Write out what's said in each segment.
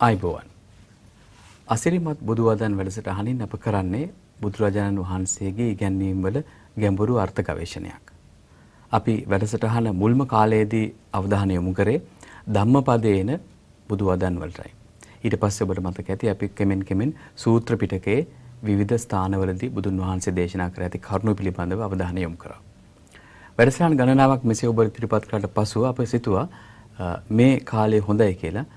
ආයිබෝවන්. අසිරිමත් බුදු වදන් වැඩසටහනින් අප කරන්නේ බුදුරජාණන් වහන්සේගේ ඉගැන්වීම් වල ගැඹුරු අර්ථ ගවේෂණයක්. අපි වැඩසටහන මුල්ම කාලයේදී අවධානය යොමු කරේ ධම්මපදයේන බුදු වදන් වලටයි. ඊට පස්සේ ඔබට මතක ඇති අපි කෙමෙන් සූත්‍ර පිටකයේ විවිධ ස්ථානවලදී බුදුන් වහන්සේ දේශනා කර ඇති කරුණු පිළිබඳව අවධානය යොමු කරා. වැඩසටහන් ගණනාවක් මෙසේ ඔබ ඉදිරිපත් කළාට පසුව අප සිතුවා මේ කාලය හොඳයි කියලා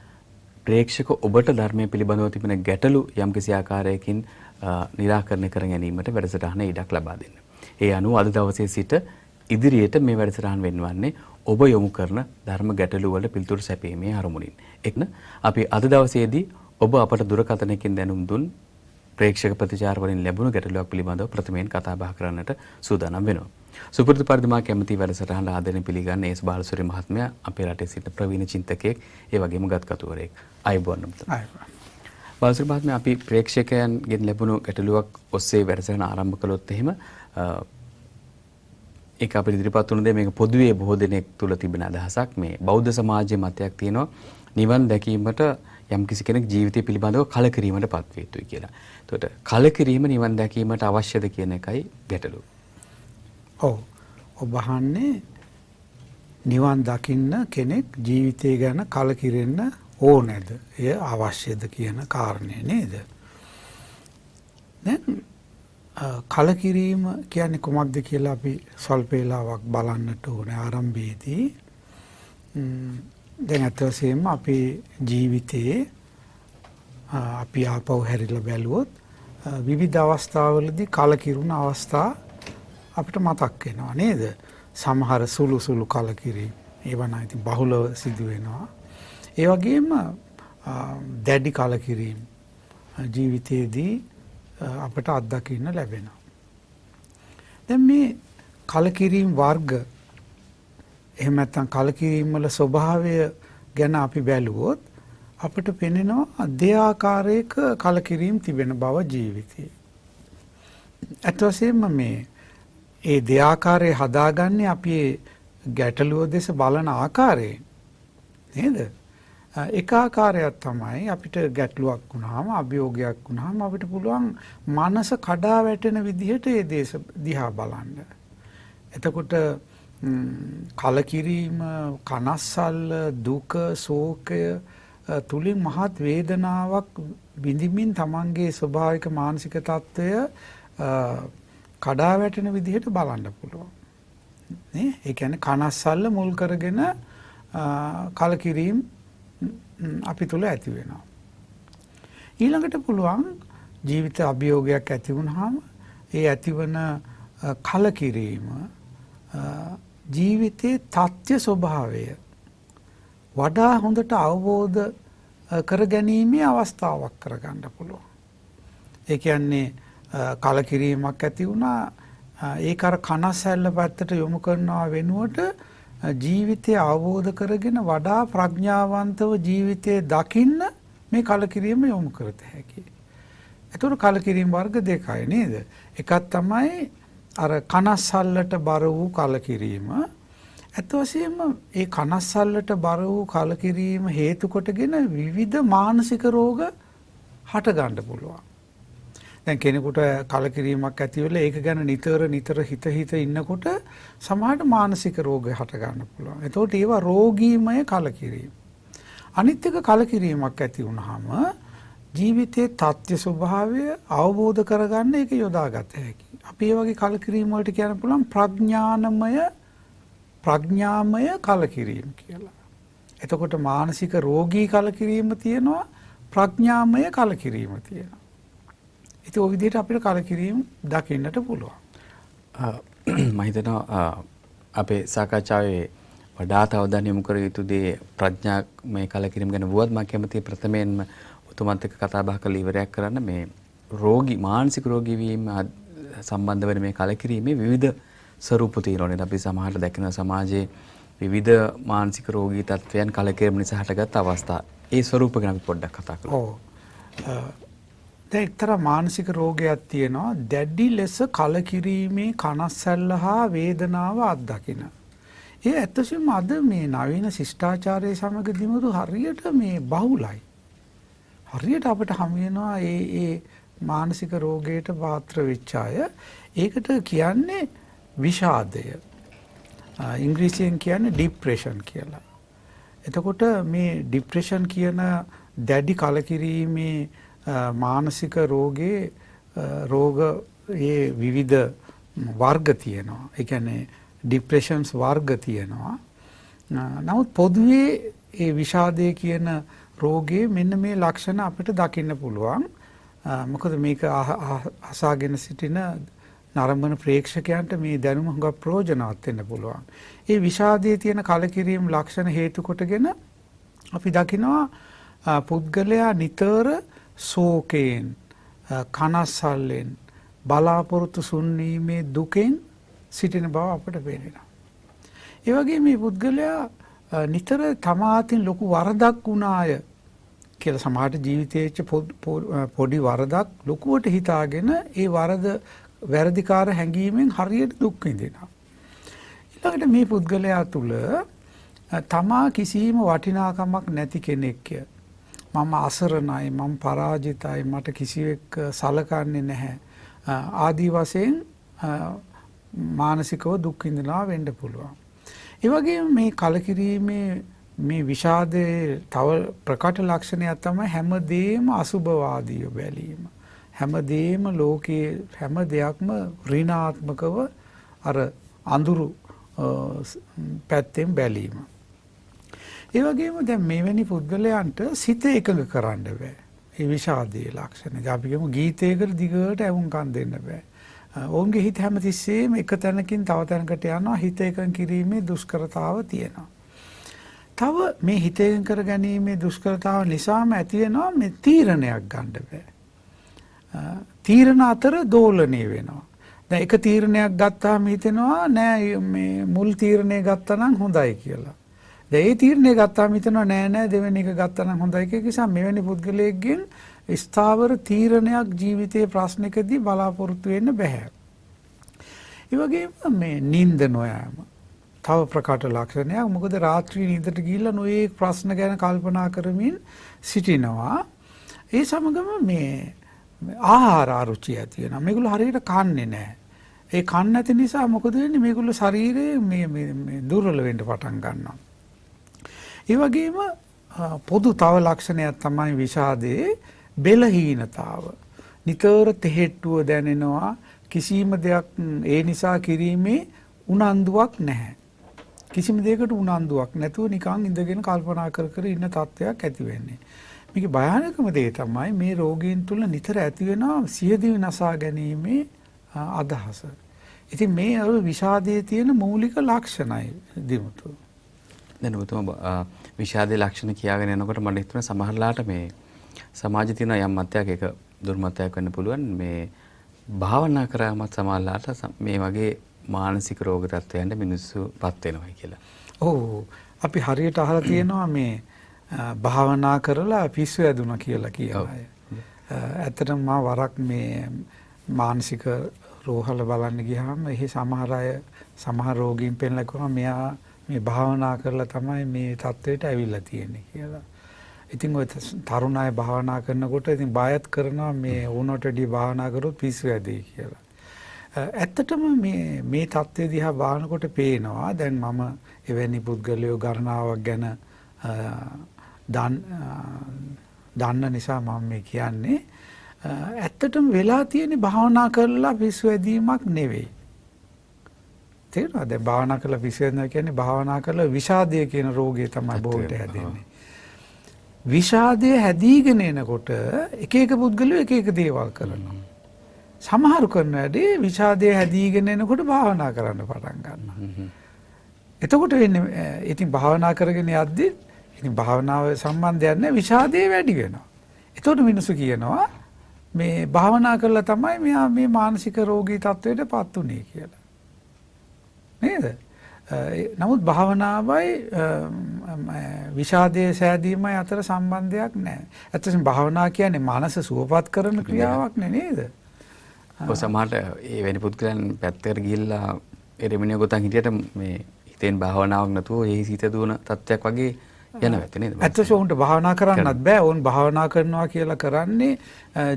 ප්‍රේක්ෂක ඔබට ධර්මයේ පිළිබඳව තිබෙන ගැටලු යම්කිසි ආකාරයකින් निराකරණය කර ගැනීමට වැඩසටහන ඉඩක් ලබා දෙන්න. ඒ අනුව අද දවසේ සිට ඉදිරියට මේ වැඩසටහන වෙන්වන්නේ ඔබ යොමු කරන ධර්ම ගැටලු වල පිළිතුරු සැපීමේ අරමුණින්. එක්න අපි අද දවසේදී ඔබ අපට දුරකථනයකින් දැනුම් දුන් ප්‍රේක්ෂක ප්‍රතිචාර වලින් ලැබුණු ගැටලුවක් පිළිබඳව ප්‍රථමයෙන් කතා බහ කරන්නට සූදානම් වෙනවා. සුපුරුදු පරිදි මා කැමති වැඩසටහන ආදරෙන් පිළිගන්න එස් බාලසූරිය මහත්මයා අපේ රටේ සිටින ප්‍රවීණ චින්තකයෙක් ඒ වගේම ගත්කතුවරයෙක්. ආයිබෝවන් නමතුමා. බාලසූරිය මහත්මයා අපි ප්‍රේක්ෂකයන්ගෙන් ලැබුණු ගැටලුවක් ඔස්සේ වැඩසටහන ආරම්භ කළොත් එහෙම ඒක අපිට ඉදිරිපත් වුණ දේ මේක පොදුවේ බොහෝ දෙනෙක් තුල තිබෙන අදහසක් මේ බෞද්ධ සමාජයේ මතයක් තියෙනවා නිවන් දැකීමට යම්කිසි කෙනෙක් ජීවිතය පිළිබඳව කලකිරීමට පත් වේ යුතුයි කියලා. එතකොට කලකිරීම නිවන් දැකීමට අවශ්‍යද කියන එකයි ගැටලුව. ඔව්. ඔබ අහන්නේ නිවන් දකින්න කෙනෙක් ජීවිතය ගැන කලකිරෙන්න ඕනේද? එය අවශ්‍යද කියන කාරණේ නේද? දැන් කලකිරීම කියන්නේ කොහොමද කියලා අපි සල්ප වේලාවක් බලන්නට ඕනේ ආරම්භයේදී. දැන් අත වශයෙන්ම අපේ ජීවිතයේ අපි ආපහු හැරිලා බැලුවොත් විවිධ අවස්ථාවලදී කලකිරුණ අවස්ථා අපිට මතක් වෙනවා නේද? සමහර සුළු කලකිරීම ඒවා නම් ඉතින් බහුලව සිදු වෙනවා. ඒ වගේම දැඩි කලකිරීම ජීවිතයේදී අපට අත්දකින්න ලැබෙනවා. දැන් මේ කලකිරීම වර්ග එහෙම නැත්නම් කලකිරීම වල ස්වභාවය ගැන අපි බැලුවොත් අපිට පෙනෙනවා දෙආකාරයක කලකිරීම තිබෙන බව ජීවිතේ. අත් වශයෙන්ම ඒ දෙආකාරය හදාගන්නේ අපි ගැටලුව දෙස බලන ආකාරයෙන් නේද? එක ආකාරයක් තමයි අපිට ගැටලුවක් වුණාම අභියෝගයක් වුණාම අපිට පුළුවන් මනස කඩා වැටෙන විදිහට ඒ දේශ දිහා බලන්න. එතකොට කලකිරීම, කනස්සල්ල, දුක, ශෝකය තුලින් මහත් වේදනාවක් විඳින්මින් තමන්ගේ ස්වභාවික මානසික තත්ත්වය කඩා වැටෙන විදිහට බලන්න පුළුවන්. නේ? ඒ කියන්නේ කනස්සල්ල මුල් කරගෙන කලකිරීම අපි තුල ඇති වෙනවා. ඊළඟට පුළුවන් ජීවිත අභියෝගයක් ඇති වුනහම ඒ ඇතිවන කලකිරීම ජීවිතයේ තත්ත්ව ස්වභාවය වඩා හොඳට අවබෝධ කරගැනීමේ අවස්ථාවක් කරගන්න පුළුවන්. ඒ කියන්නේ කලකිරීමක් ඇති වුණා ඒක අර කනස්සැල්ල පැත්තට යොමු කරනවා වෙනුවට ජීවිතය අවබෝධ කරගෙන වඩා ප්‍රඥාවන්තව ජීවිතය දකින්න මේ කලකිරීම යොමු කරත හැකියි. ඒතර කලකිරීම වර්ග දෙකයි නේද? එකක් තමයි අර කනස්සල්ලට බර වූ කලකිරීම. අත් වශයෙන්ම ඒ කනස්සල්ලට බර වූ කලකිරීම හේතු කොටගෙන විවිධ මානසික රෝග හට ගන්න පුළුවන්. දැන් කෙනෙකුට කලකිරීමක් ඇති වෙලා ඒක ගැන නිතර හිත ඉන්නකොට සමහරට මානසික රෝග හට ගන්න පුළුවන්. එතකොට ඒවා රෝගීමය කලකිරීම. අනිත් එක කලකිරීමක් ඇති වුනහම ජීවිතයේ තත්ත්ව ස්වභාවය අවබෝධ කරගන්න ඒක යොදාගත හැකියි. අපි මේ වගේ කලකිරීම වලට කියන්න පුළුවන් ප්‍රඥාමය කලකිරීම කියලා. එතකොට මානසික රෝගී කලකිරීම තියෙනවා, ප්‍රඥාමය කලකිරීම තියෙනවා. ඉතින් ඔය විදිහට අපිට කලකිරීම දකින්නට පුළුවන්. මම හිතනවා අපේ සාකච්ඡාවේ වඩාත් අවධානය යොමු කර යුතු දේ ප්‍රඥාමය කලකිරීම ගැන වුවත් මම කැමතියි ප්‍රථමයෙන්ම උතුමන්ත් එක්ක කතා බහ කරලා ඉවරයක් කරන්න මේ මානසික රෝගී වීම සම්බන්ධ වෙන මේ කලකිරීමේ විවිධ ස්වරූප තියෙනවා නේද? අපි සමහරට දැකින සමාජයේ විවිධ මානසික රෝගී තත්ත්වයන් කලකිරීම නිසා හටගත් අවස්ථා. ඒ ස්වරූප ගැන අපි පොඩ්ඩක් කතා කරමු. ඔව්. දැන් එක්තරා මානසික රෝගයක් තියෙනවා දැඩි ලෙස කලකිරීමේ කනස්සැල්ල හා වේදනාව අත්දකින. ඒ ඇත්තටම අද මේ නවීන ශිෂ්ටාචාරයේ සමග දිමුතු හරියට මේ බහුලයි. හරියට අපිට හම් වෙනවා ඒ මානසික රෝගයට පාත්‍ර වෙච්ච අය. ඒකට කියන්නේ විෂාදය. ඉංග්‍රීසියෙන් කියන්නේ ડિප්‍රෙෂන් කියලා. එතකොට මේ ડિප්‍රෙෂන් කියන දැඩි කලකිරීමේ මානසික රෝගයේ රෝගයේ විවිධ වර්ග තියෙනවා. ඒ කියන්නේ ડિප්‍රෙෂන්ස් වර්ග තියෙනවා. නමුත් පොදුවේ ඒ විෂාදය කියන රෝගයේ මෙන්න මේ ලක්ෂණ අපිට දකින්න පුළුවන්. මොකද මේක අසාගෙන සිටින නරඹන ප්‍රේක්ෂකයන්ට මේ දැනුම හුඟක් ප්‍රයෝජනවත් වෙන්න පුළුවන්. ඒ විෂාදයේ තියෙන කලකිරීම ලක්ෂණ හේතු කොටගෙන අපි දකිනවා පුද්ගලයා නිතර ශෝකයෙන්, කනස්සල්ලෙන්, බලාපොරොත්තු සුන්වීමේ දුකෙන් සිටින බව අපට පේනවා. ඒ වගේ මේ පුද්ගලයා නිතර තමාතින් ලොකු වරදක් වුණාය කියලා සමහරට ජීවිතයේ පොඩි වරදක් ලොකුවට හිතාගෙන ඒ වරද වැරදිකාර හැඟීමෙන් හරියට දුක් විඳිනවා. ඊළඟට මේ පුද්ගලයා තුල තමා කිසිම වටිනාකමක් නැති කෙනෙක්ය. මම අසරණයි, මම පරාජිතයි, මට කිසිවෙක් සලකන්නේ නැහැ. ආදී වශයෙන් මානසිකව දුක් විඳිනවා වෙන්න පුළුවන්. ඒ වගේම මේ කලකිරීමේ මේ විෂාදයේ තව ප්‍රකට ලක්ෂණයක් තමයි හැමදේම අසුභවාදීව බැලීම. හැමදේම ලෝකයේ හැම දෙයක්ම ඍණාත්මකව අර අඳුරු පැත්තෙන් බැලීම. ඒ වගේම දැන් මෙවැනි පුද්ගලයන්ට සිත එකඟ කරන්න බෑ. ඒ විෂාදයේ ලක්ෂණ. අපි කියමු ගීතයකට දිගට ඇවුම්කන් දෙන්න බෑ. ඔවුන්ගේ හිත හැමතිස්සෙම එක තැනකින් තව තැනකට යනවා. හිත එකඟ කිරීමේ දුෂ්කරතාව තියෙනවා. තව මේ හිත එකඟ කර ගැනීමේ දුෂ්කරතාව නිසාම ඇති වෙනවා මේ තීරණයක් ගන්න බෑ. තීරණ අතර දෝලණය වෙනවා. දැන් එක තීරණයක් ගත්තාම හිතෙනවා නෑ මේ මුල් තීරණය ගත්තා නම් හොඳයි කියලා. දැන් ඒ තීරණය ගත්තාම හිතෙනවා නෑ දෙවෙනි එක ගත්තා නම් හොඳයි කියලා. නිසා මෙවැනි පුද්ගලයෙක්ගෙන් ස්ථාවර තීරණයක් ජීවිතයේ ප්‍රශ්නකදී බලාපොරොත්තු වෙන්න බෑ. ඒ වගේම මේ නිින්ද නොයෑම තව ප්‍රකට ලක්ෂණයක්. මොකද රාත්‍රී නිින්දට ගිහිල්ලා නොයේක් ප්‍රශ්න ගැන කල්පනා කරමින් සිටිනවා. ඒ සමගම මේ ආහාර අරුචිය ඇති වෙනවා. මේගොල්ලෝ හරියට කන්නේ නැහැ. ඒ කන්න නැති නිසා මොකද වෙන්නේ? මේගොල්ලෝ ශරීරයේ මේ දුර්වල වෙන්න පටන් ගන්නවා. ඒ වගේම පොදු තව ලක්ෂණයක් තමයි විෂාදයේ බෙලහීනතාව. නිතර තෙහෙට්ටුව දැනෙනවා. කිසිම දෙයක් ඒ නිසා කිරීමේ උනන්දුවක් නැහැ. කිසිම දෙයකට උනන්දුවක් නැතුව නිකන් ඉඳගෙන කල්පනා කර ඉන්න තත්ත්වයක් ඇති වෙන්නේ. මේකේ භයානකම දේ තමයි මේ රෝගීන් තුල නිතර ඇති වෙනවා සියදිවි නසා ගැනීමේ අදහස. ඉතින් මේ අර විෂාදයේ තියෙන මූලික ලක්ෂණයි දිමුතු. දැන් ඔබතුමා විෂාදයේ ලක්ෂණ කියාගෙන යනකොට මට හිතුණා සමහරලාට මේ සමාජයේ තියෙන යම් මතයක් එක දුර්මතයක් වෙන්න පුළුවන්. මේ භාවනා කරාමත් සමහරලාට මේ වගේ මානසික රෝග තත්ත්වයන්ට මිනිස්සුපත් වෙනවා කියලා. ඔව් අපි හරියට අහලා තියෙනවා මේ භාවනා කරලා පිස්සු ඇදුණා කියලා කියන අය. ඇත්තටම මා වරක් මේ මානසික රෝහල බලන්න ගියාම එහි සමහර අය සමහර රෝගීන් පෙන්ලා කිව්වා මෙයා මේ භාවනා කරලා තමයි මේ තත්ත්වයට ඇවිල්ලා තියෙන්නේ කියලා. ඉතින් ඔය තරුණ අය භාවනා කරනකොට ඉතින් බයත් කරනවා මේ ඕනටදී භාවනා කරොත් පිස්සු ඇදෙයි කියලා. ඇත්තටම මේ தත්ත්වය දිහා බලනකොට පේනවා දැන් මම එවැනි පුද්ගලයෝ ගණනාවක් ගැන දන්න නිසා මම මේ කියන්නේ ඇත්තටම වෙලා තියෙන භාවනා කරලා පිස්සු ඇදීමක් නෙවෙයි. තේරෙනවද? භාවනා කරලා පිස්සු ඇදෙනවා කියන්නේ භාවනා කරලා විෂාදය කියන රෝගය තමයි බොහෝට හැදෙන්නේ. විෂාදය හැදීගෙන එනකොට එක එක පුද්ගලයෝ එක එක දේවල් කරනවා. සමහරු කරන වැඩේ විෂාදය හැදීගෙන එනකොට භාවනා කරන්න පටන් ගන්නවා. එතකොට වෙන්නේ ඉතින් භාවනා කරගෙන යද්දී ඉතින් භාවනාව සම්බන්ධයක් නැහැ විෂාදය වැඩි වෙනවා. එතකොට මිනිස්සු කියනවා මේ භාවනා කරලා තමයි මෙයා මේ මානසික රෝගී තත්ත්වයටපත් උනේ කියලා. නේද? නමුත් භාවනාවයි විෂාදයේ සෑදීමයි අතර සම්බන්ධයක් නැහැ. ඇත්තටම භාවනා කියන්නේ මනස සුවපත් කරන ක්‍රියාවක් නේද? ඔය සමහරට ඒ වෙනි පුද්ගලයන් පැත්තකට ගිහිල්ලා එරෙමිනිය ගොතන් හිටියට මේ හිතෙන් භාවනාවක් නැතුව ඒ හිත දුවන තත්ත්වයක් වගේ යනවා නේද? ඇත්තට උන්ට භාවනා කරන්නත් බෑ. උන් භාවනා කරනවා කියලා කරන්නේ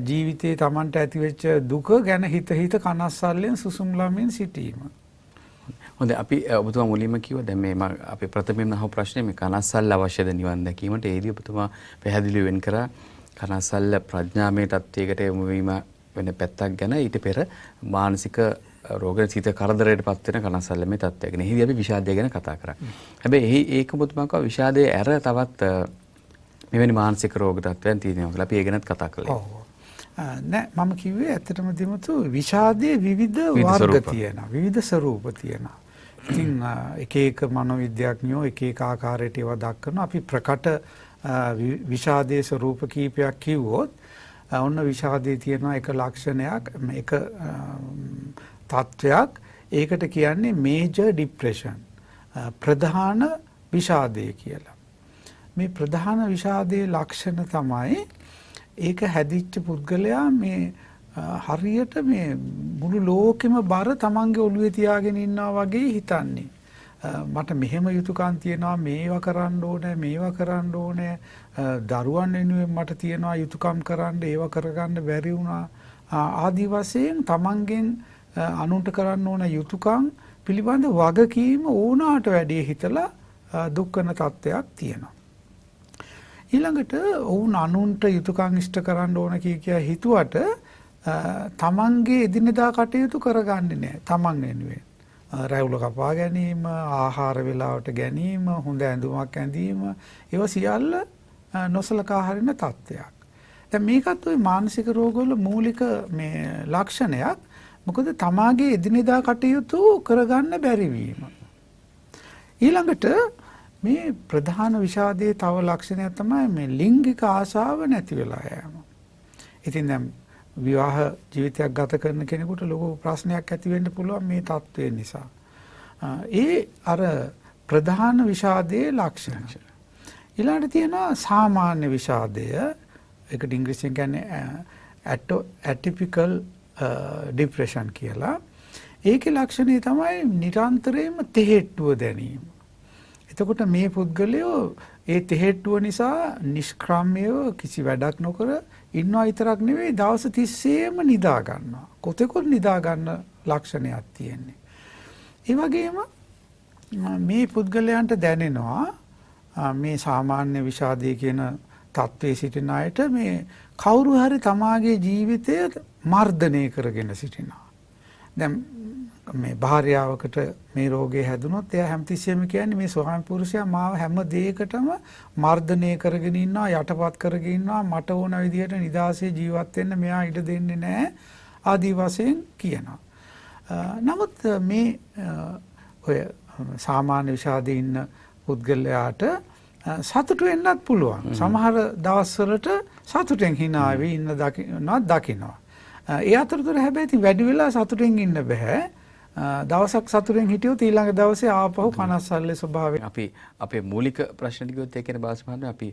ජීවිතේ Tamanට ඇතිවෙච්ච දුක ගැන හිත කනස්සල්ලෙන් සුසුම් ළමින් සිටීම. හොඳයි අපි ඔබතුමා මුලින්ම කිව්වා දැන් මේ අපි ප්‍රථමයෙන්ම අහපු ප්‍රශ්නේ මේ කනස්සල්ල අවශ්‍යද නිවන් දැකීමට ඒදී ඔබතුමා පැහැදිලිව වෙන් කරා කනස්සල්ල ප්‍රඥාමය තත්වයකට යොමු වීම වෙන පැත්තක් ගැන ඊට පෙර මානසික රෝග සිත කරදරයට පත් වෙන කනස්සල්ල මේ තත්ත්වය ගැන. එහිදී අපි විෂාදය ගැන කතා කරා. හැබැයි ඒක ඔබතුමා කිව්වා විෂාදයේ ඇර තවත් මෙවැනි මානසික රෝග තත්ත්වයන් තියෙනවා කියලා අපි ඒ ගැනත් කතා කළා. ඔව්. නෑ මම කිව්වේ ඇත්තටම දිමුතු විෂාදයේ විවිධ වර්ග තියෙනවා. විවිධ ස්වරූප තියෙනවා. ඉතින් එක මනෝවිද්‍යාඥයෝ එක ආකාරයට ඒවා දක්වනවා. අපි ප්‍රකට විෂාදයේ ස්වරූප කීපයක් කිව්වොත් ඔන්න විෂාදයේ තියෙනවා එක ලක්ෂණයක් එක තත්වයක් ඒකට කියන්නේ මේජර් ડિප්‍රෙෂන් ප්‍රධාන විෂාදය කියලා. මේ ප්‍රධාන විෂාදයේ ලක්ෂණ තමයි ඒක හැදිච්ච පුද්ගලයා මේ හරියට මේ මුළු ලෝකෙම බර තමන්ගේ ඔළුවේ තියාගෙන ඉන්නවා වගේ හිතන්නේ. මට මෙහෙම යුතුයකම් තියෙනවා මේවා කරන්න ඕනේ දරුවන් වෙනුවෙන් මට තියෙනවා යුතුයකම් කරන්න ඒවා කරගන්න බැරි වුණා ආදි වශයෙන් තමන්ගෙන් අනුන්ට කරන්න ඕන යුතුයකම් පිළිබඳ වගකීම ඕනාට වැඩි හිතලා දුක් කරන තත්ත්වයක් තියෙනවා. ඊළඟට ඔවුන් අනුන්ට යුතුයකම් ඉෂ්ට කරන්න ඕන කිය හිතුවට තමන්ගේ එදිනෙදා කටයුතු කරගන්නේ නැහැ තමන් වෙනුවෙන්. රැවුල කපා ගැනීම, ආහාර වේලාවට ගැනීම, හොඳ ඇඳුමක් ඇඳීම ඒවා සියල්ල නොසලකා හරින තත්ත්වයක්. දැන් මේකත් ওই මානසික රෝගවල මූලික මේ ලක්ෂණයක්. මොකද තමාගේ එදිනෙදා කටයුතු කරගන්න බැරි වීම. ඊළඟට මේ ප්‍රධාන විෂාදයේ තව ලක්ෂණයක් තමයි මේ ලිංගික ආශාව නැති වෙලා යෑම. ඉතින් දැන් විවාහ ජීවිතයක් ගත කරන කෙනෙකුට ලොකු ප්‍රශ්නයක් ඇති වෙන්න පුළුවන් මේ තත්ත්වය නිසා. ඒ අර ප්‍රධාන විෂාදයේ ලක්ෂණ. ඊළඟට තියෙනවා සාමාන්‍ය විෂාදය. ඒකට ඉංග්‍රීසියෙන් කියන්නේ atypical depression කියලා. ඒකේ ලක්ෂණය තමයි නිරන්තරයෙන්ම තෙහෙට්ටුව දැනීම. එතකොට මේ පුද්ගලයෝ ඒ තෙහෙට්ටුව නිසා නිෂ්ක්‍රම්‍යව කිසි වැඩක් නොකර ඉන්නවා විතරක් නෙවෙයි දවස් 30ෙම නිදා ගන්නවා. කොතෙකුත් නිදා ගන්න ලක්ෂණයක් තියෙන්නේ. ඒ වගේම මේ පුද්ගලයන්ට දැනෙනවා මේ සාමාන්‍ය විෂාදයේ කියන තත්ත්වයේ සිටින අයට මේ කවුරු හරි තමාගේ ජීවිතය මර්ධනය කරගෙන සිටිනවා. දැන් මේ භාර්යාවකට මේ රෝගේ හැදුනොත් එයා හැමතිස්සෙම කියන්නේ මේ ස්වාමි පුරුෂයා මාව හැම දෙයකටම මර්ධනය කරගෙන ඉන්නවා යටපත් කරගෙන ඉන්නවා මට ඕන විදිහට නිදාසේ ජීවත් වෙන්න මෙයා ඉඩ දෙන්නේ නැහැ ආදි වශයෙන් කියනවා. නමුත් මේ ඔය සාමාන්‍ය විෂාදයේ ඉන්න පුද්ගලයාට සතුටු වෙන්නත් පුළුවන්. සමහර දවස්වලට සතුටෙන් hina වෙයි ඉන්න දකින්නවා. ඒ අතරතුර හැබැයි ඉතින් වැඩි වෙලා සතුටෙන් ඉන්න බෑ. දවසක් සතුටෙන් හිටියොත් ඊළඟ දවසේ ආපහු කනස්සල්ලේ ස්වභාවය. අපි අපේ මූලික ප්‍රශ්න ටිකත් ඒ කියන්නේ බාස්මහත්මයා අපි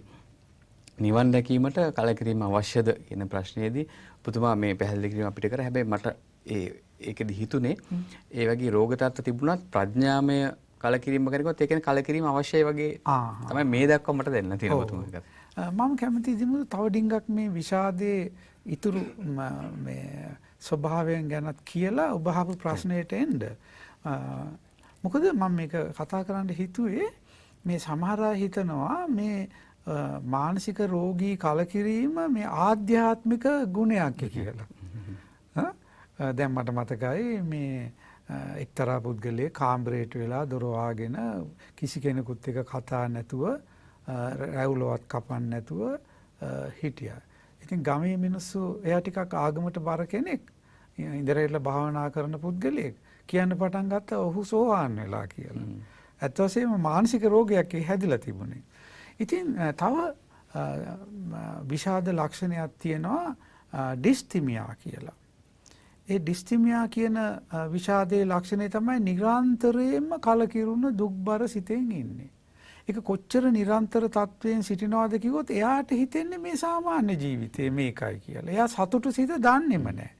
නිවන් දැකීමට කලකිරීම අවශ්‍යද කියන ප්‍රශ්නයේදී පුතුමා මේ පැහැදිලි කිරීම අපිට කරා. හැබැයි මට ඒකෙදි හිතුනේ ඒ වගේ රෝග තත්ත්ව තිබුණත් ප්‍රඥාමය කලකිරීම කරනකොට ඒ කියන්නේ කලකිරීම අවශ්‍යයි වගේ තමයි මේ දක්වා මට දැනලා තියෙන පුතුමා. මම කැමතියි දිමුතු තව ඩිංගක් මේ විෂාදයේ ඉතුරු මේ ස්වභාවයෙන් ගැනත් කියලා ඔබ අහපු ප්‍රශ්නයට එන්න. මොකද මම මේක කතා කරන්න හිතුවේ මේ සමහර අය හිතනවා මේ මානසික රෝගී කලකිරීම මේ ආධ්‍යාත්මික ගුණයක් කියලා. දැන් මට මතකයි මේ එක්තරා පුද්ගලයෙක් කාමරයට වෙලා දොර වහගෙන කිසි කෙනෙකුත් එක්ක කතා නැතුව රැවුලවත් කපන්න නැතුව හිටියා. ඉතින් ගමේ මිනිස්සු එයා ටිකක් ආගමට බර කෙනෙක් ඉඳලා භාවනා කරන පුද්ගලයෙක් කියන්න පටන් ගත්තා ඔහු සෝවාන් වෙලා කියලා. ඇත්ත වශයෙන්ම මානසික රෝගයක් හැදිලා තිබුණේ. ඉතින් තව විෂාද ලක්ෂණයක් තියෙනවා ඩිස්තිමියා කියලා. ඒ ඩිස්තිමියා කියන විෂාදයේ ලක්ෂණය තමයි නිරන්තරයෙන්ම කලකිරුණු දුක්බර සිතෙන් ඉන්නේ. ඒක කොච්චර නිරන්තර තත්වයෙන් සිටිනවද කිව්වොත් එයාට හිතෙන්නේ මේ සාමාන්‍ය ජීවිතේ මේකයි කියලා. එයා සතුටු සිත දන්නේම නැහැ.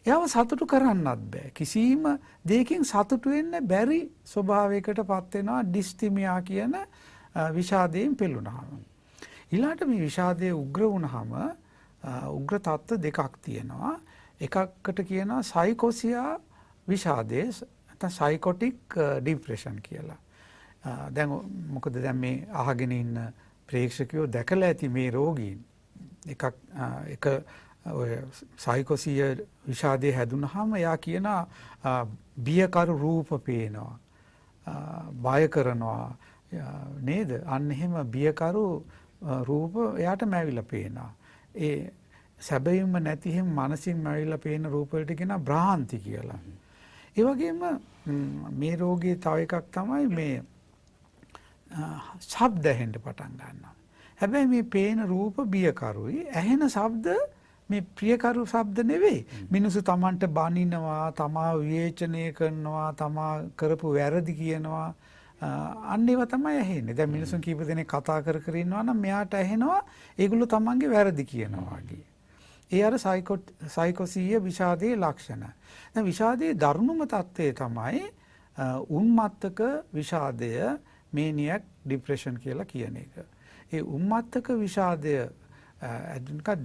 එයාව සතුටු කරන්නත් බෑ. කිසිම දෙයකින් සතුටු වෙන්න බැරි ස්වභාවයකටපත් වෙනවා ඩිස්තිමියා කියන විෂාදයෙන් පෙළුණාම. ඊළාට මේ විෂාදයේ උග්‍ර වුණාම උග්‍ර තත්ත්ව දෙකක් තියෙනවා. එකකට කියනවා සයිකෝසියා විෂාදයේ නැත්නම් සයිකොටික් ડિප්‍රෙෂන් කියලා. දැන් මොකද දැන් මේ අහගෙන ඉන්න ප්‍රේක්ෂකයෝ දැකලා ඇති මේ රෝගීන් එක ඔය සයිකෝසියා විෂාදයේ හැදුනහම එයා කියන බියකරු රූප පේනවා. බය කරනවා නේද? අන්න එහෙම බියකරු රූප එයාට මැවිලා පේනවා. ඒ සැබවින්ම නැති හැම මනසින් මැවිලා පේන රූප වලට කියනවා භ්‍රාන්ති කියලා. ඒ වගේම මේ රෝගයේ තව එකක් තමයි මේ ශබ්ද ඇහෙන්න පටන් ගන්නවා. හැබැයි මේ පේන රූප බියකරුයි, ඇහෙන ශබ්ද මේ ප්‍රියකරු ශබ්ද නෙවෙයි. මිනිස්සු Tamanට බනිනවා, තමා විවේචනය කරනවා, තමා කරපු වැරදි කියනවා. අන්න ඒවා තමයි ඇහෙන්නේ. දැන් මිනිස්සුන් කීප දෙනෙක් කතා කර කර ඉන්නවා නම් මෙයාට ඇහෙනවා ඒගොල්ලෝ තමන්ගේ වැරදි කියනවා වගේ. ඒ අර සයිකෝසීය විෂාදයේ ලක්ෂණ. දැන් විෂාදයේ දරුණුම තත්ත්වය තමයි උන්මත්තක විෂාදය, මේනියක් ડિප්‍රෙෂන් කියලා කියන එක. ඒ උන්මත්තක විෂාදය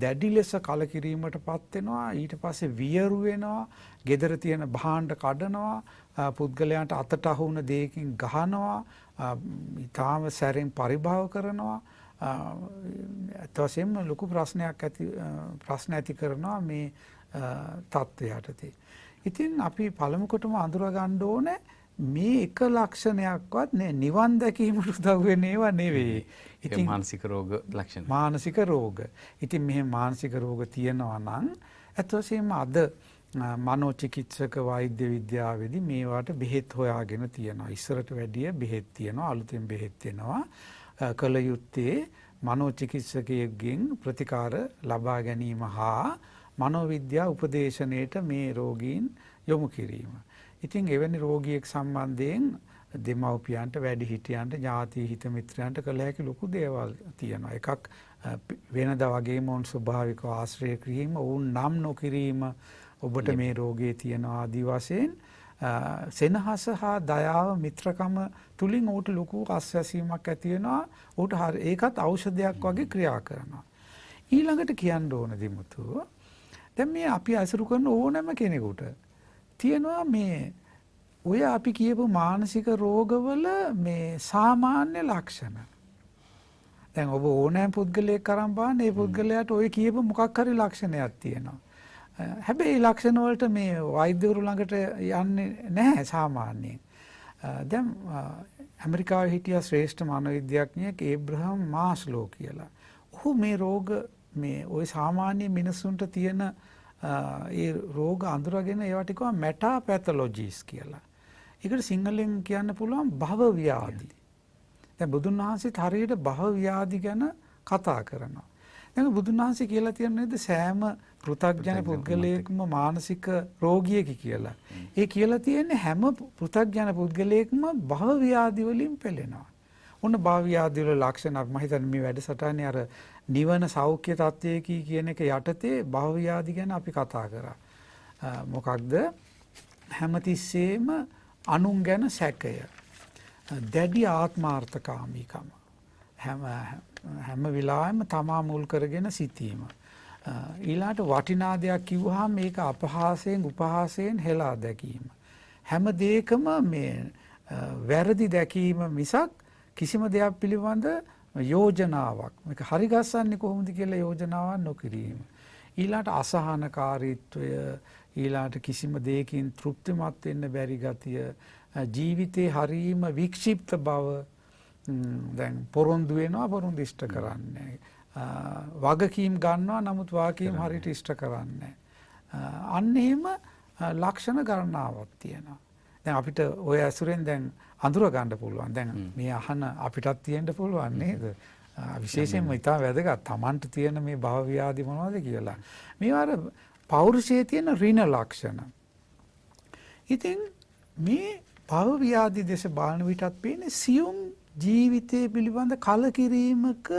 දැඩි ලෙස කලකිරීමටපත් වෙනවා. ඊට පස්සේ වියරු වෙනවා, gedara තියෙන භාණ්ඩ කඩනවා, පුද්ගලයන්ට අතට අහු වුණ දෙයකින් ගහනවා, ඊටාම සැරෙන් පරිභව කරනවා. අතවසෙම ලොකු ප්‍රශ්න ඇති කරනවා මේ තත්ත්වය යටතේ. ඉතින් අපි පළමු කොටම අඳුර ගන්න ඕනේ මේ එක ලක්ෂණයක්වත් නිවන් දැකීමට උදව් වෙන ඒවා නෙවෙයි. ඉතින් මානසික රෝග ලක්ෂණ. මානසික රෝග. ඉතින් මෙහෙම මානසික රෝග තියෙනවා නම් අතවසෙම අද මනෝචිකිත්සක වෛද්‍ය විද්‍යාවේදී මේවට බෙහෙත් හොයාගෙන තියෙනවා. ඉස්සරට වැඩිය බෙහෙත් තියෙනවා, අලුතෙන් බෙහෙත් එනවා. කල යුත්තේ මනෝචිකිත්සකයෙක්ගෙන් ප්‍රතිකාර ලබා ගැනීම හා මනෝවිද්‍යා උපදේශනයේට මේ රෝගීන් යොමු කිරීම. ඉතින් එවැනි රෝගියෙක් සම්බන්ධයෙන් දෙමව්පියන්ට, වැඩිහිටියන්ට, ඥාති හිත මිත්‍රයන්ට කළ හැකි ලොකු දේවල් තියෙනවා. එකක් වෙනදා වගේම ඔවුන් ස්වභාවිකව ආශ්‍රය කිරීම, ඔවුන් නම් නොකිරීම, ඔබට මේ රෝගය තියෙනවා ආදී වශයෙන් සෙනහස හා දයාව මිත්‍රකම තුලින් ඌට ලොකු අස්වැසීමක් ඇති වෙනවා. ඌට ඒකත් ඖෂධයක් වගේ ක්‍රියා කරනවා. ඊළඟට කියන්න ඕන දිමුතු, දැන් මේ අපි අසුරු කරන ඕනෑම කෙනෙකුට තියෙනවා මේ ඔය අපි කියපු මානසික රෝගවල මේ සාමාන්‍ය ලක්ෂණ. දැන් ඔබ ඕනෑම පුද්ගලයෙක් කරන් බලන්න, ඒ පුද්ගලයාට ඔය කියපු මොකක් හරි ලක්ෂණයක් තියෙනවා. හැබැයි ලක්ෂණ වලට මේ වෛද්‍යවරු ළඟට යන්නේ නැහැ සාමාන්‍යයෙන්. දැන් ඇමරිකාවේ හිටිය ශ්‍රේෂ්ඨ මනෝවිද්‍යාඥයෙක් ඒබ්‍රහම් මාස්ලෝ කියලා. ඔහු මේ රෝග මේ ওই සාමාන්‍ය මිනිසුන්ට තියෙන ඒ රෝග අඳුරගෙන ඒවට කියනවා මෙටාපැතොලොජිස් කියලා. ඒකට සිංහලෙන් කියන්න පුළුවන් භව ව්‍යාධි. දැන් බුදුන් වහන්සේත් හරියට භව ව්‍යාධි ගැන කතා කරනවා. දැන් බුදුන් වහන්සේ කියලා තියෙන නේද සෑම පෘථග්ජන පුද්ගලයෙක්ම මානසික රෝගියෙකි කියලා. ඒ කියලා තියෙන්නේ හැම පෘථග්ජන පුද්ගලයෙක්ම භව ව්‍යාධි වලින් පෙළෙනවා. ඔන්න භව ව්‍යාධි වල ලක්ෂණක් මම හිතන්නේ මේ වැඩසටහනේ අර නිවන සෞඛ්‍ය තත්ත්වයේ කියන එක යටතේ භව ව්‍යාධි ගැන අපි කතා කරා. මොකක්ද? හැමතිස්සෙම අනුන් ගැන සැකය, දැඩි ආත්මාර්ථකාමීකම, හැම වෙලාවෙම තමා මුල් කරගෙන සිටීම, ඊළාට වටිනා දෙයක් කිව්වහම මේක අපහාසයෙන් උපහාසයෙන් හෙලා දැකීම, හැම දෙයකම මේ වැරදි දැකීම මිසක් කිසිම දෙයක් පිළිබඳ යෝජනාවක් මේක හරි ගස්සන්නේ කොහොමද කියලා යෝජනාවක් නොකිරීම, ඊළාට අසහනකාරීත්වය, ඊළාට කිසිම දෙයකින් තෘප්තිමත් වෙන්න බැරි ගතිය, ජීවිතේ හරීම වික්ෂිප්ත බව, දැන් පොරොන්දු වෙනවා පොරොන්දු ඉෂ්ට කරන්නේ, වගකීම් ගන්නවා නමුත් වගකීම් හරියට ඉෂ්ට කරන්නේ. අන්න එහෙම ලක්ෂණ ගණනාවක් තියෙනවා. දැන් අපිට ඔය ඇසුරෙන් දැන් අඳුර ගන්න පුළුවන්. දැන් මේ අහන අපිටත් තියෙන්න පුළුවන් නේද? විශේෂයෙන්ම ඉතා වැදගත් Tamanට තියෙන මේ භව ව්‍යාධි මොනවද කියලා. මේවා අර පෞරුෂයේ තියෙන ඍණ ලක්ෂණ. ඉතින් මේ භව ව්‍යාධි දේශ බලන විටත් පේන්නේ සියුම් ජීවිතයේ පිළිබඳ කලකිරීමක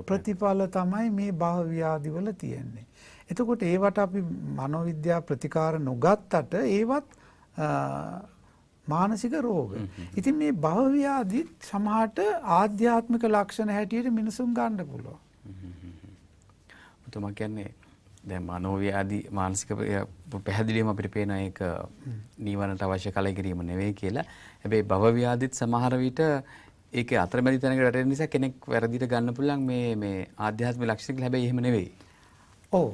ප්‍රතිඵල තමයි මේ භව ව්‍යාධි වල තියෙන්නේ. එතකොට ඒවට අපි මනෝවිද්‍යා ප්‍රතිකාර නොගත්තට ඒවත් මානසික රෝග. ඉතින් මේ භව ව්‍යාධිත් සමහරට ආධ්‍යාත්මික ලක්ෂණ හැටියට මිනිසුන් ගන්න පුළුවන්. ඔතම කියන්නේ දැන් මනෝව්‍යාධි මානසික පැහැදිලිවම අපිට පේන එක නිවනට අවශ්‍ය කලකිරීම නෙවෙයි කියලා. හැබැයි භව ව්‍යාධිත් සමහර විට ඒකේ අතරමැදි තැනකට වැටෙන නිසා කෙනෙක් වැරදිට ගන්න පුළුවන් මේ ආධ්‍යාත්මික ලක්ෂණ කියලා. හැබැයි එහෙම නෙවෙයි. ඔව්.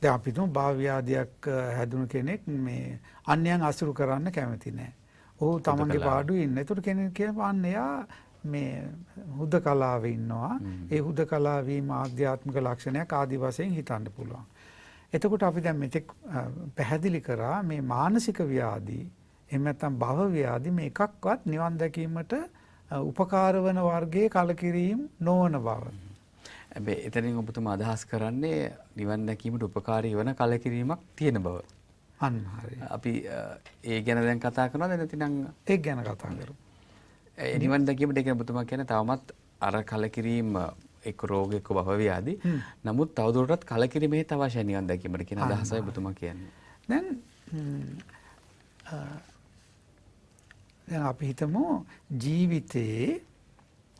දැන් අපි තුමු භව ව්‍යාධියක් හැදුණු කෙනෙක් මේ අන්‍යයන් අසුරු කරන්න කැමති නැහැ. ඔහු තමන්ගේ පාඩුවේ ඉන්න. ඒතර කෙනෙක් කියනවා අන්න එයා මේ හුදකලාවේ ඉන්නවා. ඒ හුදකලා වීම ආධ්‍යාත්මික ලක්ෂණයක් ආදි වශයෙන් හිතන්න පුළුවන්. එතකොට අපි දැන් මෙතෙක් පැහැදිලි කරා මේ මානසික ව්‍යාධි එහෙම නැත්නම් භව ව්‍යාධි මේ එකක්වත් නිවන් දැකීමට උපකාර වන වර්ගයේ කලකිරීම නොවන බව. හැබැයි එතනින් ඔබතුමා අදහස් කරන්නේ නිවන් දැකීමට උපකාරී වන කලකිරීමක් තියෙන බව. අන්න හරියි. අපි ඒ ගැන දැන් කතා කරනවද නැතිනම් ඒක ගැන කතා කරමු. නිවන් දැකීමට ඒක ඔබතුමා කියන්නේ තවමත් අර කලකිරීම එක්ක රෝග එක්ක භව ව්‍යාධි. නමුත් තවදුරටත් කලකිරීම හේත අවශ්‍යයි නිවන් දැකීමට කියන අදහසයි ඔබතුමා කියන්නේ. දැන් අපි හිතමු ජීවිතේ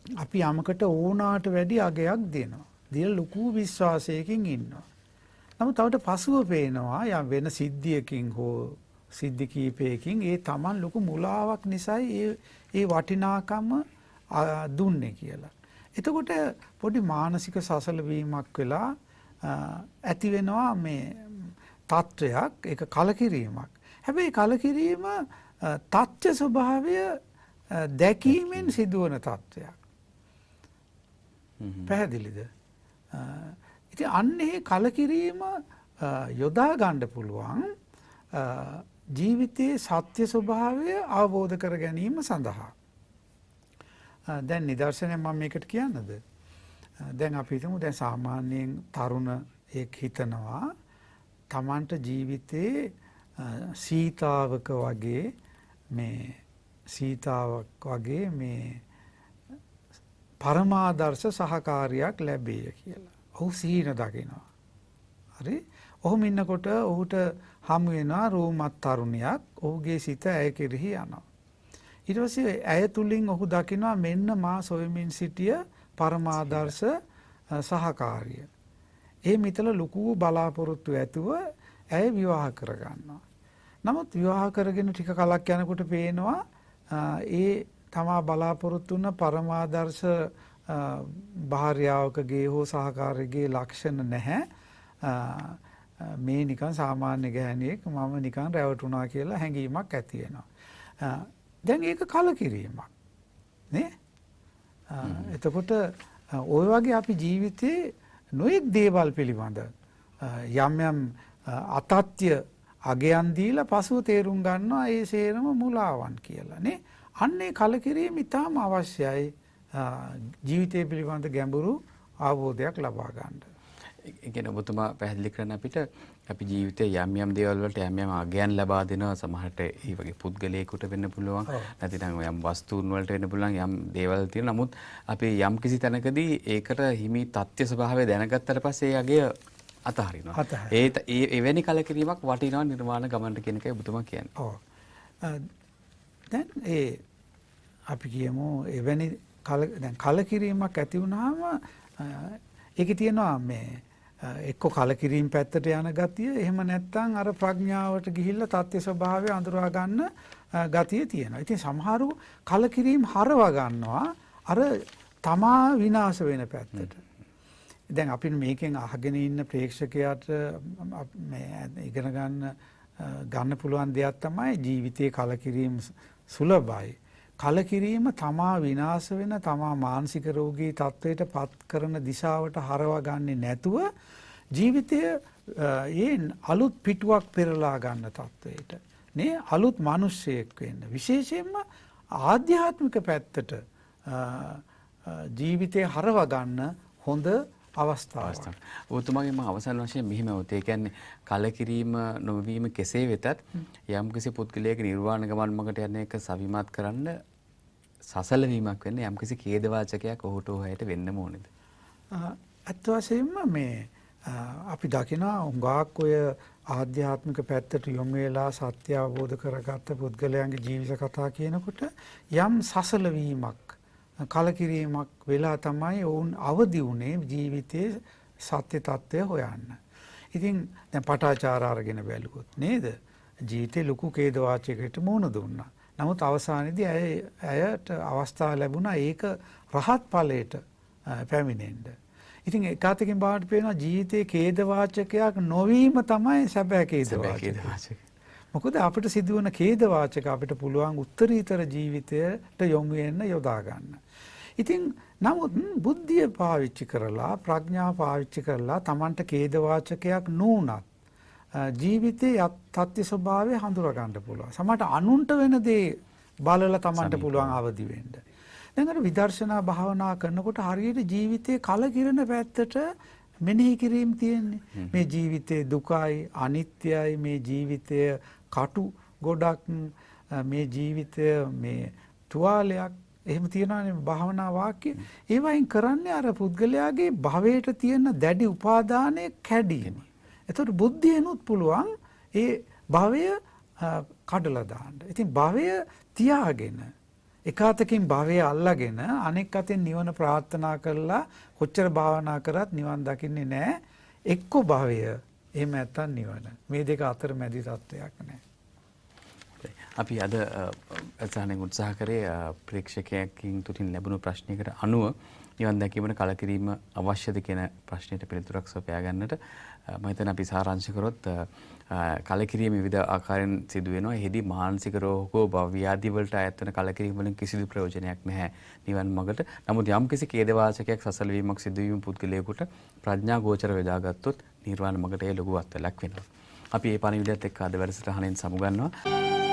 අපි යමකට ඕනාට වැඩි අගයක් දෙනවා. දීලා ලොකු විශ්වාසයකින් ඉන්නවා. නමුත් තවට පසුව පේනවා යම් වෙන සිද්ධියකින් හෝ සිද්ධි කීපයකින් ඒ Taman ලොකු මුලාවක් නිසායි ඒ වටිනාකම දුන්නේ කියලා. එතකොට පොඩි මානසික සසල වීමක් වෙලා ඇති වෙනවා මේ තත්වයක්. ඒක කලකිරීමක්. හැබැයි කලකිරීම තත්ත්ව ස්වභාවය දැකීමෙන් සිදුවන තත්වයක්. පැහැදිලිද? ඉතින් අන්නේ කලකිරීම යොදා ගන්න පුළුවන් ජීවිතයේ සත්‍ය ස්වභාවය අවබෝධ කර ගැනීම සඳහා. දැන් නිදර්ශනයක් මම මේකට කියන්නද? දැන් අපි හිතමු දැන් සාමාන්‍යයෙන් තරුණයෙක් හිතනවා Tamanට ජීවිතේ සීතාවක වගේ මේ පරමාදර්ශ සහකාරියක් ලැබෙයි කියලා. ඔහු සීන දකිනවා. හරි? ඔහුම ඉන්නකොට ඔහුට හමු වෙනවා රූමත් තරුණියක්. ඔහුගේ සිත ඇය කෙරෙහි යනවා. ඊට පස්සේ ඇය තුලින් ඔහු දකිනවා මෙන්න මා සොයමින් සිටිය පරමාදර්ශ සහකාරිය. ඒ මිතල ලොකු බලාපොරොත්තු ඇතුව ඇය විවාහ කරගන්නවා. නමුත් විවාහ කරගෙන ටික කලක් යනකොට පේනවා ඒ තමා බලාපොරොත්තු වුණ පරමාදර්ශ භාර්යාවකගේ හෝ සහකාරියගේ ලක්ෂණ නැහැ. මේ නිකන් සාමාන්‍ය ගෑණියෙක් මම නිකන් රැවටුණා කියලා හැඟීමක් ඇති වෙනවා. දැන් ඒක කලකිරීමක් නේ? එතකොට ওই වගේ අපි ජීවිතේ නොයෙක් දේවල් පිළිබඳ යම් යම් අතත්‍ය අගයන් දීලා පසුව තේරුම් ගන්නවා ඒ සේරම මුලාවන් කියලා නේ. අන්නේ කලකිරීම ඉතාම අවශ්‍යයි ජීවිතය පිළිබඳ ගැඹුරු අවබෝධයක් ලබා ගන්න. ඒ කියන්නේ ඔබතුමා පැහැදිලි කරන අපිට අපි ජීවිතයේ යම් යම් දේවල් වලට යම් යම් අගයන් ලබා දෙනවා. සමහරට ඒ වගේ පුද්ගලයෙකුට වෙන්න පුළුවන්. නැතිනම් යම් වස්තුන් වලට වෙන්න පුළුවන් යම් දේවල් තියෙනවා. නමුත් අපි යම් කිසි තැනකදී ඒකට හිමි තත්ත්ව ස්වභාවය දැනගත්තට පස්සේ ඒ අගය අතහරිනවා. ඒ එවැනි කලකිරීමක් වටිනවා නිර්වාණ ගමනට කියන එකයි ඔබතුමා කියන්නේ. ඔව්. දැන් අපි කියමු එවැනි කලකිරීමක් ඇති වුනහම ඒකේ තියෙනවා මේ එක්ක කලකිරීම පැත්තට යන ගතිය එහෙම නැත්නම් අර ප්‍රඥාවට ගිහිල්ලා තත්ත්ව ස්වභාවය අඳුරා ගන්න ගතිය තියෙනවා. ඉතින් සමහරු කලකිරීම හරවා ගන්නවා අර තමා විනාශ වෙන පැත්තට. දැන් අපි මේකෙන් අහගෙන ඉන්න ප්‍රේක්ෂකයාට මේ ඉගෙන ගන්න පුළුවන් දෙයක් තමයි ජීවිතයේ කලකිරීම සුලභයි. කලකිරීම තමා විනාශ වෙන තමා මානසික රෝගී තත්වයට පත් කරන දිශාවට හරවා ගන්නේ නැතුව ජීවිතයේ අලුත් පිටුවක් පෙරලා ගන්න තත්වයට නේ අලුත් මිනිසෙක් වෙන්න විශේෂයෙන්ම ආධ්‍යාත්මික පැත්තට ජීවිතේ හරවා ගන්න හොඳ අවස්ථාවක්. ඔබතුමාගේ මම අවසන් වශයෙන් මෙහිම උත් ඒ කියන්නේ කලකිරීම නොවීම කෙසේ වෙතත් යම් කිසි පුද්ගලයෙක් නිර්වාණ ගමන් මඟට යන එක සවිමත් කරන්න සසල වීමක් වෙන්න යම් කිසි ඛේද වාචකයක් ඔහුට ඔහයට වෙන්නම ඕනේද? අත් වශයෙන්ම මේ අපි දකිනවා හුඟක් ඔය ආධ්‍යාත්මික පැත්තට යොමු වෙලා සත්‍ය අවබෝධ කරගත්ත පුද්ගලයන්ගේ ජීවිත කතා කියනකොට යම් සසල වීමක් කලකිරීමක් වෙලා තමයි ඔවුන් අවදි වුණේ ජීවිතයේ සත්‍ය తত্ত্বය හොයන්න. ඉතින් දැන් පටාචාර අරගෙන බැලුවොත් නේද? ජීවිතේ ලොකු ඛේදවාචයකට මුහුණ දුන්නා. නමුත් අවසානයේදී ඇයට අවස්ථාව ලැබුණා ඒක රහත් ඵලයට පැමිණෙන්න. ඉතින් ඒකාතකින් බාහිර පේනවා ජීවිතයේ ඛේදවාචකයක් නොවීම තමයි සැබෑ ඛේදවාචක. මොකද අපිට සිදුවන ඛේදවාචක අපිට පුළුවන් උත්තරීතර ජීවිතයට යොමු වෙන්න යොදා ගන්න. ඉතින් නමුත් බුද්ධිය පාවිච්චි කරලා ප්‍රඥාව පාවිච්චි කරලා Tamanට ඛේදවාචකයක් නුනත් ජීවිතයේ තත්ත්ව ස්වභාවය හඳුනා ගන්න පුළුවන්. සමහරට අනුන්ට වෙන දේ බලලා Tamanට පුළුවන් අවදි වෙන්න. දැන් අර විදර්ශනා භාවනා කරනකොට හරියට ජීවිතයේ කලකිරෙන පැත්තට මෙනෙහි කිරීම තියෙන්නේ. මේ ජීවිතේ දුකයි, අනිත්‍යයි, මේ ජීවිතය කටු ගොඩක්, මේ ජීවිතය මේ තුවාලයක් එහෙම තියනවානේ භාවනා වාක්‍ය. ඒ වයින් කරන්නේ අර පුද්ගලයාගේ භවයට තියෙන දැඩි උපාදානයේ කැඩීම. එතකොට බුද්ධියනොත් පුළුවන් ඒ භවය කඩලා දාන්න. ඉතින් භවය තියාගෙන එකාතකින් භවය අල්ලාගෙන අනෙක් අතෙන් නිවන ප්‍රාර්ථනා කරලා කොච්චර භාවනා කරත් නිවන් දකින්නේ නැහැ. එක්ක භවය එහෙම නැත්නම් නිවන. මේ දෙක අතර මැදි තත්වයක් නැහැ. අපි අද අසහනෙන් උත්සාහ කරේ ප්‍රේක්ෂකයන්කින් තුලින් ලැබුණු ප්‍රශ්නයකට අනුව නිවන් දැකීමට කලකිරීම අවශ්‍යද කියන ප්‍රශ්නෙට පිළිතුරක් සොයා ගන්නට මම හිතන්නේ අපි සාරාංශ කරොත් කලකිරීම විවිධ ආකාරයෙන් සිදු වෙනවා. එහිදී මානසික රෝග භව්‍යාදි වලට අයත් වෙන කලකිරීම වලින් කිසිදු ප්‍රයෝජනයක් නැහැ නිවන් මාර්ගට. නමුත් යම් කිසි ඛේදවාචකයක් සසල වීමක් සිදු වීම පුද්ගලයාට ප්‍රඥා ගෝචර වේදාගත්තොත් නිර්වාණ මාර්ගට ඒ ලොකු අත්වලක් වෙනවා. අපි මේ පණිවිඩයත් එක්ක අද වැඩසටහනෙන් සමුගන්නවා.